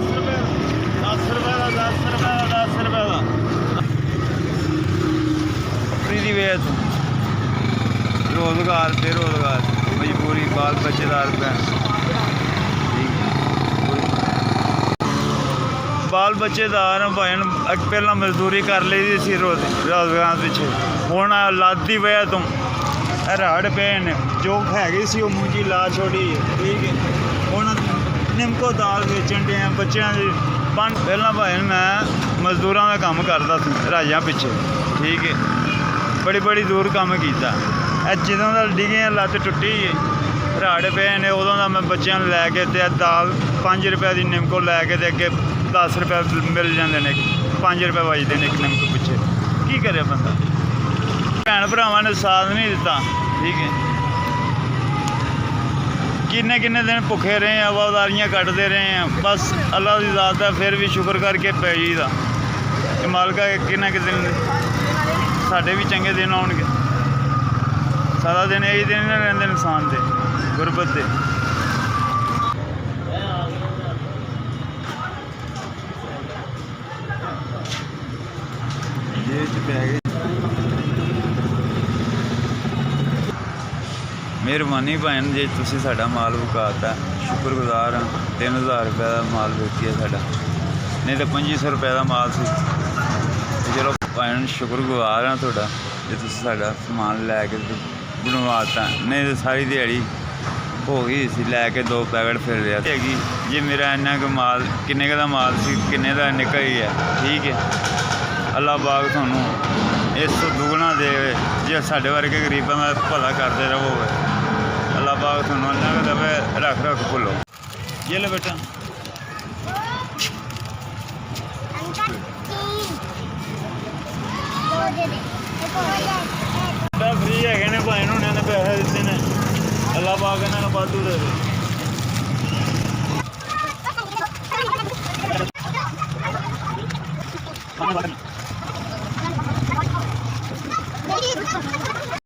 10 रुपए का 10 रुपए का फ्री दी वजह तो रोज़गार बेरोज़गार मजबूरी बाल बच्चेदार बाल बच्चेदार भाई पहला मजदूरी कर ली सी रोज़गार पिछे हूँ औलाद की वजह तो रड़ पे ने जो हैगी सी मुंजी ला छोड़ी ठीक है हूँ निमको दाल बेचन डे बच्चों की पहला भाई मैं मजदूरों का काम करता राजा पिछे ठीक है बड़ी दूर काम किया जो डिगे लत्त टुटी रड़ पे ने उदों का मैं बच्चों लैके दाल 5 रुपए की निमको लैके अगे 10 रुपए मिल जाते हैं 5 रुपए बजते हैं एक निमको पिछे की करे बंदा भैन भरावां ने साथ नहीं दिता ठीक है किन्ने दिन भुखे रहे हैं आवादारियाँ कटते रहे हैं बस अल्लाह की ज़ात है फिर भी शुक्र करके पै जाइदा कि मालका किन्ने कि दिन साढ़े भी चंगे दिन आउणगे सारा दिन यही दिन नहीं रहते इंसान के गुरबत के मेहरबानी भैन जे तुसीं साडा माल विकाता शुक्रगुजार हाँ 3000 रुपये का माल बेचिया साडा नहीं तो 2500 रुपये का माल सी चलो भैन शुक्रगुजार हाँ तुहाडा जे तुसीं साडा समान लैके बनवाता नहीं तो सारी दिहाड़ी हो गई सी लैके 2 पैकेट फिर रहा हैगी जे मेरा इन्ना क माल किन्ने का माल सी किन्ने का निकल ही है ठीक है अल्लाह पाक थानू इस दुगना दे जे साढ़े वर्गे गरीबों का भला करते रहो अल्लाह पाक थानू इन्ना का दवे रख भुलो ये लो बेटा फ्री है भाई उन्होंने पैसे दिते ने अल्लाह पाक इन्होंने वाधू दे